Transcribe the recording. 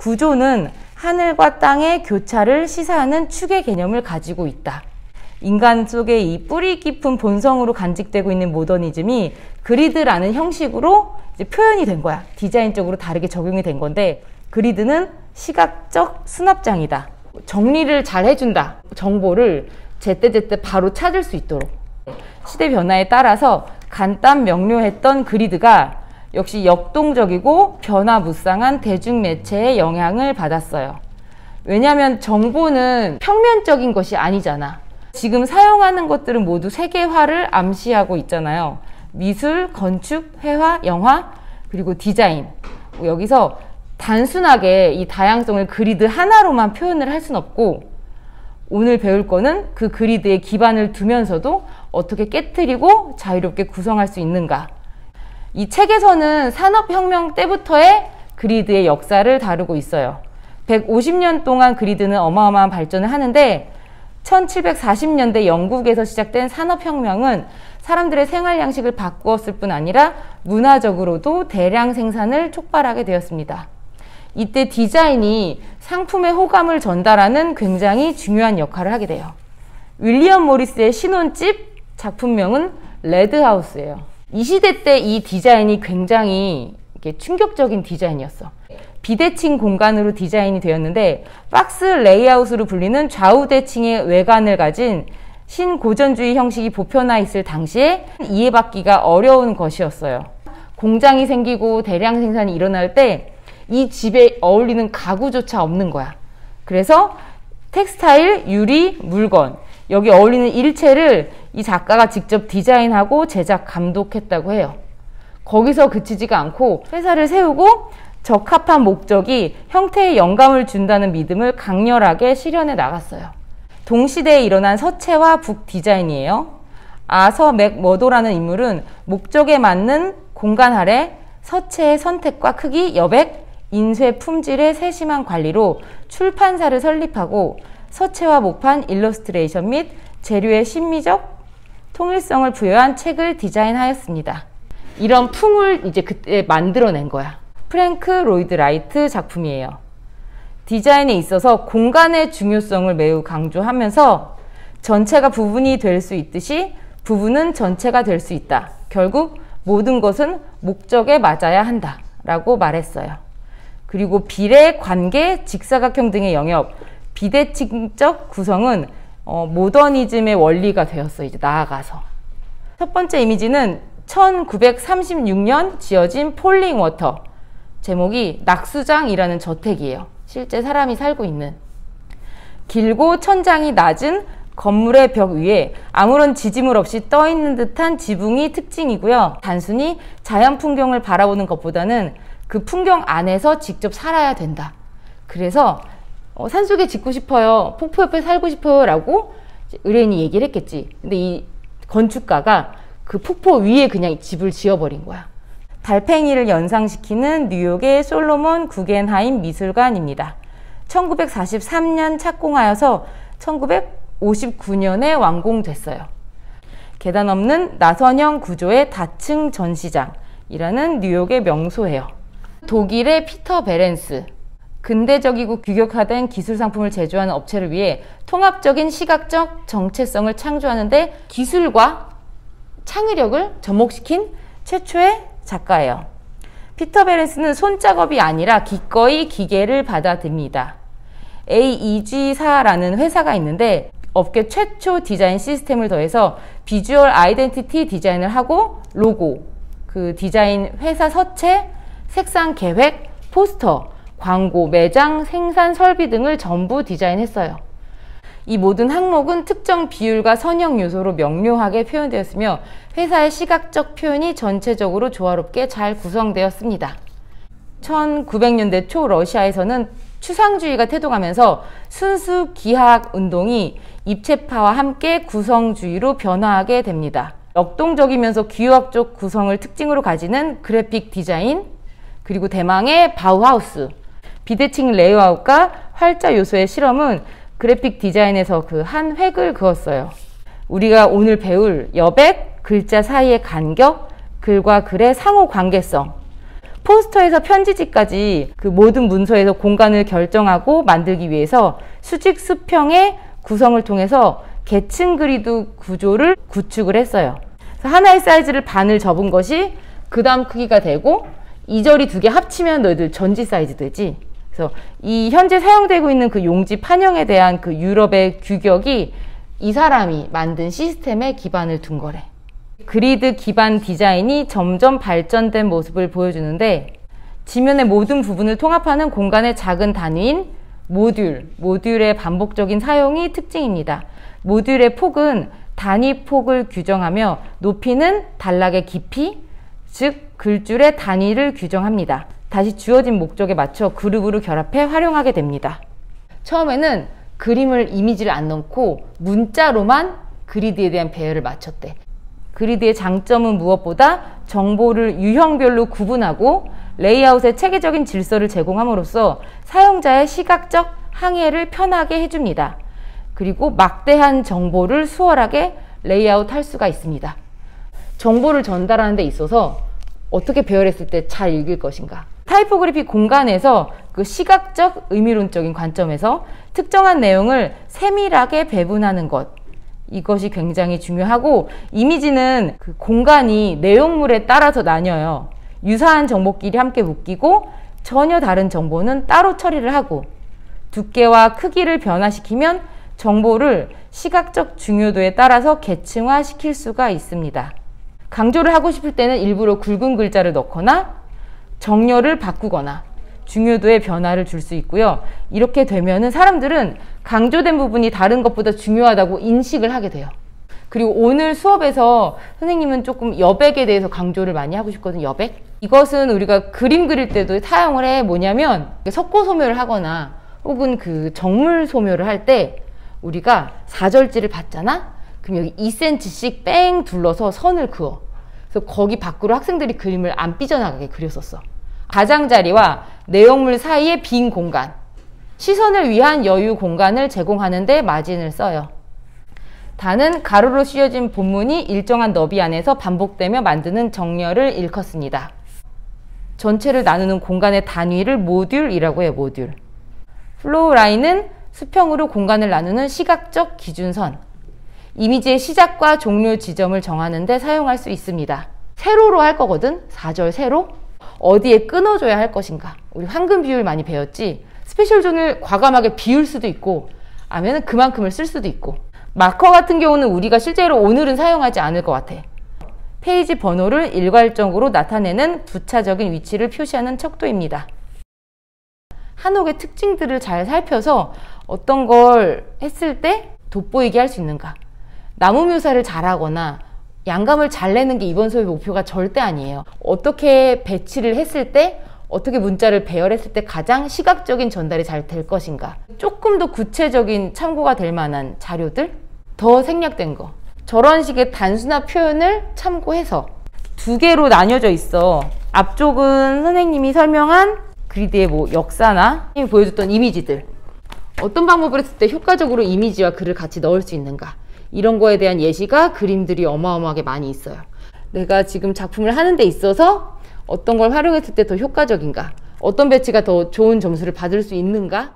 구조는 하늘과 땅의 교차를 시사하는 축의 개념을 가지고 있다. 인간 속의 이 뿌리 깊은 본성으로 간직되고 있는 모더니즘이 그리드라는 형식으로 이제 표현이 된 거야. 디자인적으로 다르게 적용이 된 건데, 그리드는 시각적 수납장이다. 정리를 잘 해준다. 정보를 제때제때 바로 찾을 수 있도록. 시대 변화에 따라서 간단 명료했던 그리드가 역시 역동적이고 변화무쌍한 대중매체의 영향을 받았어요. 왜냐하면 정보는 평면적인 것이 아니잖아. 지금 사용하는 것들은 모두 세계화를 암시하고 있잖아요. 미술, 건축, 회화, 영화, 그리고 디자인. 여기서 단순하게 이 다양성을 그리드 하나로만 표현을 할 수는 없고, 오늘 배울 거는 그 그리드에 기반을 두면서도 어떻게 깨트리고 자유롭게 구성할 수 있는가. 이 책에서는 산업혁명 때부터의 그리드의 역사를 다루고 있어요. 150년 동안 그리드는 어마어마한 발전을 하는데, 1740년대 영국에서 시작된 산업혁명은 사람들의 생활 양식을 바꾸었을 뿐 아니라 문화적으로도 대량 생산을 촉발하게 되었습니다. 이때 디자인이 상품의 호감을 전달하는 굉장히 중요한 역할을 하게 돼요. 윌리엄 모리스의 신혼집 작품명은 레드하우스예요. 이 시대 때 이 디자인이 굉장히 충격적인 디자인이었어. 비대칭 공간으로 디자인이 되었는데, 박스 레이아웃으로 불리는 좌우대칭의 외관을 가진 신고전주의 형식이 보편화 있을 당시에 이해받기가 어려운 것이었어요. 공장이 생기고 대량 생산이 일어날 때 이 집에 어울리는 가구조차 없는 거야. 그래서 텍스타일, 유리, 물건, 여기 어울리는 일체를 이 작가가 직접 디자인하고 제작 감독했다고 해요. 거기서 그치지가 않고 회사를 세우고 적합한 목적이 형태에 영감을 준다는 믿음을 강렬하게 실현해 나갔어요. 동시대에 일어난 서체와 북 디자인이에요. 아서 맥머도라는 인물은 목적에 맞는 공간 아래 서체의 선택과 크기, 여백, 인쇄 품질의 세심한 관리로 출판사를 설립하고 서체와 목판, 일러스트레이션 및 재료의 심미적 통일성을 부여한 책을 디자인하였습니다. 이런 풍을 이제 그때 만들어낸 거야. 프랭크 로이드 라이트 작품이에요. 디자인에 있어서 공간의 중요성을 매우 강조하면서 전체가 부분이 될 수 있듯이 부분은 전체가 될 수 있다. 결국 모든 것은 목적에 맞아야 한다 라고 말했어요. 그리고 비례, 관계, 직사각형 등의 영역, 비대칭적 구성은 모더니즘의 원리가 되었어. 이제 나아가서 첫 번째 이미지는 1936년 지어진 폴링워터, 제목이 낙수장이라는 저택이에요. 실제 사람이 살고 있는. 길고 천장이 낮은 건물의 벽 위에 아무런 지지물 없이 떠 있는 듯한 지붕이 특징이고요. 단순히 자연 풍경을 바라보는 것보다는 그 풍경 안에서 직접 살아야 된다. 그래서 산속에 짓고 싶어요, 폭포 옆에 살고 싶어요 라고 의뢰인이 얘기를 했겠지. 근데 이 건축가가 그 폭포 위에 그냥 집을 지어버린 거야. 달팽이를 연상시키는 뉴욕의 솔로몬 구겐하임 미술관입니다. 1943년 착공하여서 1959년에 완공됐어요. 계단 없는 나선형 구조의 다층 전시장이라는 뉴욕의 명소예요. 독일의 피터 베렌스, 근대적이고 규격화된 기술 상품을 제조하는 업체를 위해 통합적인 시각적 정체성을 창조하는데 기술과 창의력을 접목시킨 최초의 작가예요. 피터 베렌스는 손작업이 아니라 기꺼이 기계를 받아듭니다. AEG사라는 회사가 있는데 업계 최초 디자인 시스템을 더해서 비주얼 아이덴티티 디자인을 하고 로고, 그 디자인 회사 서체, 색상 계획, 포스터, 광고, 매장, 생산 설비 등을 전부 디자인했어요. 이 모든 항목은 특정 비율과 선형 요소로 명료하게 표현되었으며 회사의 시각적 표현이 전체적으로 조화롭게 잘 구성되었습니다. 1900년대 초 러시아에서는 추상주의가 태동하면서 순수 기하학 운동이 입체파와 함께 구성주의로 변화하게 됩니다. 역동적이면서 규학적 구성을 특징으로 가지는 그래픽 디자인, 그리고 대망의 바우하우스, 비대칭 레이아웃과 활자 요소의 실험은 그래픽 디자인에서 그 한 획을 그었어요. 우리가 오늘 배울 여백, 글자 사이의 간격, 글과 글의 상호 관계성, 포스터에서 편지지까지 그 모든 문서에서 공간을 결정하고 만들기 위해서 수직 수평의 구성을 통해서 계층 그리드 구조를 구축을 했어요. 그래서 하나의 사이즈를 반을 접은 것이 그 다음 크기가 되고 이 절이 두 개 합치면 너희들 전지 사이즈 되지. 그래서 이 현재 사용되고 있는 그 용지 판형에 대한 그 유럽의 규격이 이 사람이 만든 시스템에 기반을 둔 거래. 그리드 기반 디자인이 점점 발전된 모습을 보여주는데 지면의 모든 부분을 통합하는 공간의 작은 단위인 모듈의 반복적인 사용이 특징입니다. 모듈의 폭은 단위 폭을 규정하며 높이는 단락의 깊이, 즉 글줄의 단위를 규정합니다. 다시 주어진 목적에 맞춰 그룹으로 결합해 활용하게 됩니다. 처음에는 그림을 이미지를 안 넣고 문자로만 그리드에 대한 배열을 맞췄대. 그리드의 장점은 무엇보다 정보를 유형별로 구분하고 레이아웃의 체계적인 질서를 제공함으로써 사용자의 시각적 항해를 편하게 해줍니다. 그리고 막대한 정보를 수월하게 레이아웃 할 수가 있습니다. 정보를 전달하는 데 있어서 어떻게 배열했을 때 잘 읽을 것인가. 타이포그래피 공간에서 그 시각적 의미론적인 관점에서 특정한 내용을 세밀하게 배분하는 것, 이것이 굉장히 중요하고, 이미지는 그 공간이 내용물에 따라서 나뉘어요. 유사한 정보끼리 함께 묶이고 전혀 다른 정보는 따로 처리를 하고, 두께와 크기를 변화시키면 정보를 시각적 중요도에 따라서 계층화시킬 수가 있습니다. 강조를 하고 싶을 때는 일부러 굵은 글자를 넣거나 정렬을 바꾸거나 중요도에 변화를 줄 수 있고요. 이렇게 되면은 사람들은 강조된 부분이 다른 것보다 중요하다고 인식을 하게 돼요. 그리고 오늘 수업에서 선생님은 조금 여백에 대해서 강조를 많이 하고 싶거든요. 여백. 이것은 우리가 그림 그릴 때도 사용을 해. 뭐냐면 석고 소묘를 하거나 혹은 그 정물 소묘를 할 때 우리가 사절지를 받잖아? 그럼 여기 2cm씩 뺑 둘러서 선을 그어. 그래서 거기 밖으로 학생들이 그림을 안 삐져나가게 그렸었어. 가장자리와 내용물 사이의 빈 공간, 시선을 위한 여유 공간을 제공하는 데 마진을 써요. 단은 가로로 씌워진 본문이 일정한 너비 안에서 반복되며 만드는 정렬을 일컫습니다. 전체를 나누는 공간의 단위를 모듈이라고 해요. 모듈. 플로우 라인은 수평으로 공간을 나누는 시각적 기준선, 이미지의 시작과 종료 지점을 정하는 데 사용할 수 있습니다. 세로로 할 거거든. 4절 세로. 어디에 끊어줘야 할 것인가. 우리 황금 비율 많이 배웠지. 스페셜존을 과감하게 비울 수도 있고 아니면 그만큼을 쓸 수도 있고. 마커 같은 경우는 우리가 실제로 오늘은 사용하지 않을 것 같아. 페이지 번호를 일괄적으로 나타내는 부차적인 위치를 표시하는 척도입니다. 한옥의 특징들을 잘 살펴서 어떤 걸 했을 때 돋보이게 할 수 있는가. 나무 묘사를 잘하거나 양감을 잘 내는 게 이번 수업의 목표가 절대 아니에요. 어떻게 배치를 했을 때, 어떻게 문자를 배열했을 때 가장 시각적인 전달이 잘 될 것인가. 조금 더 구체적인 참고가 될 만한 자료들, 더 생략된 거, 저런 식의 단순한 표현을 참고해서 두 개로 나뉘어져 있어. 앞쪽은 선생님이 설명한 그리드의 뭐 역사나 보여줬던 이미지들, 어떤 방법을 했을 때 효과적으로 이미지와 글을 같이 넣을 수 있는가, 이런 거에 대한 예시가 그림들이 어마어마하게 많이 있어요. 내가 지금 작품을 하는 데 있어서 어떤 걸 활용했을 때 더 효과적인가, 어떤 배치가 더 좋은 점수를 받을 수 있는가,